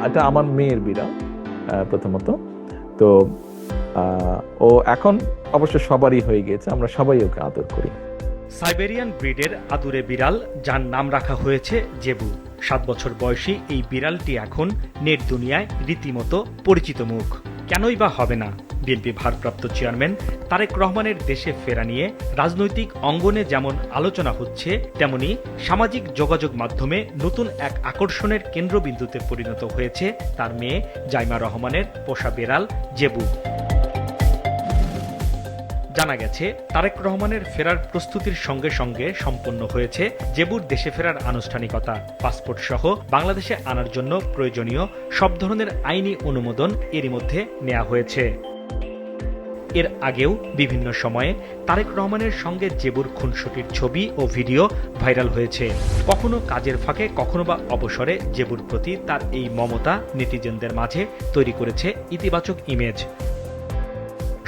এটা আমার মেয়ের বিড়াল প্রথমত। তো ও এখন অবশ্য সবারই হয়ে গেছে, আমরা সবাই ওকে আদর করি। সাইবেরিয়ান ব্রিডের আদুরে বিড়াল, যার নাম রাখা হয়েছে জেবু। 7 বছর বয়সী এই বিড়ালটি এখন নেট দুনিয়ায় রীতিমতো পরিচিত মুখ। কেনই বা হবে না? বিএনপি ভারপ্রাপ্ত চেয়ারম্যান তারেক রহমানের দেশে ফেরা নিয়ে রাজনৈতিক অঙ্গনে যেমন আলোচনা হচ্ছে, তেমনি সামাজিক যোগাযোগ মাধ্যমে নতুন এক আকর্ষণের কেন্দ্রবিন্দুতে পরিণত হয়েছে তার মেয়ে জাইমা রহমানের পোষা বিড়াল জেবু। জানা গেছে, তারেক রহমানের ফেরার প্রস্তুতির সঙ্গে সঙ্গে সম্পন্ন হয়েছে জেবুর দেশে ফেরার আনুষ্ঠানিকতা। পাসপোর্ট সহ বাংলাদেশে আনার জন্য প্রয়োজনীয় সব ধরনের আইনি অনুমোদন এরই মধ্যে নেওয়া হয়েছে। এর আগেও বিভিন্ন সময়ে তারেক রহমানের সঙ্গে জেবুর খুনসুটির ছবি ও ভিডিও ভাইরাল হয়েছে। কখনো কাজের ফাঁকে, কখনো বা অবসরে জেবুর প্রতি তার এই মমতা নেটিজেনদের মাঝে তৈরি করেছে ইতিবাচক ইমেজ।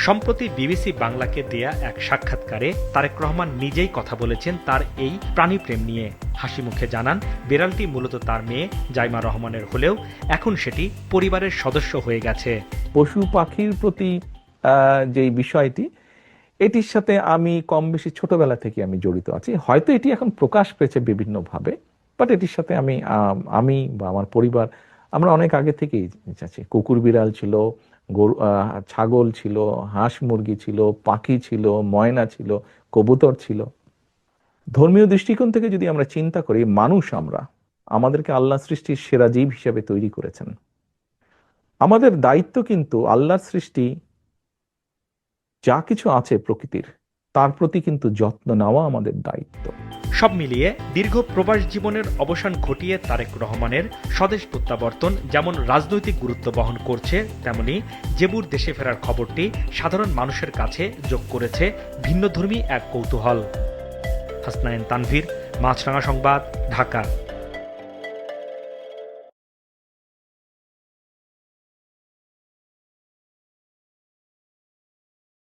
সম্প্রতি বিবিসি বাংলাকে দেয়া এক সাক্ষাৎকারে তারেক রহমান নিজেই কথা বলেছেন তার এই প্রাণীপ্রেম নিয়ে। হাসি মুখে জানান, বিড়ালটি মূলত তার মেয়ে জাইমা রহমানের হলেও এখন সেটি পরিবারের সদস্য হয়ে গেছে। পশু পাখির প্রতি যে বিষয়টি, এটির সাথে আমি কম বেশি ছোটবেলা থেকে আমি জড়িত আছি। হয়তো এটি এখন প্রকাশ পেয়েছে বিভিন্নভাবে, বাট এটির সাথে আমি বা আমার পরিবার আমরা অনেক আগে থেকেই আছি। কুকুর বিড়াল ছিল, গরু, ছাগল ছিল, হাঁস মুরগি ছিল, পাখি ছিল, ময়না ছিল, কবুতর ছিল। ধর্মীয় দৃষ্টিকোণ থেকে যদি আমরা চিন্তা করি, মানুষ আমাদেরকে আল্লাহ সৃষ্টির সেরা জীব হিসেবে তৈরি করেছেন। আমাদের দায়িত্ব কিন্তু আল্লাহর সৃষ্টি যা কিছু আছে প্রকৃতির, তার প্রতি কিন্তু যত্ন নেওয়া আমাদের দায়িত্ব। সব মিলিয়ে দীর্ঘ প্রবাস জীবনের অবসান ঘটিয়ে তারেক রহমানের স্বদেশ প্রত্যাবর্তন যেমন রাজনৈতিক গুরুত্ব বহন করছে, তেমনি জেবুর দেশে ফেরার খবরটি সাধারণ মানুষের কাছে যোগ করেছে ভিন্নধর্মী এক কৌতূহল। হাসনাইন তানভীর, মাছরাঙা সংবাদ, ঢাকা।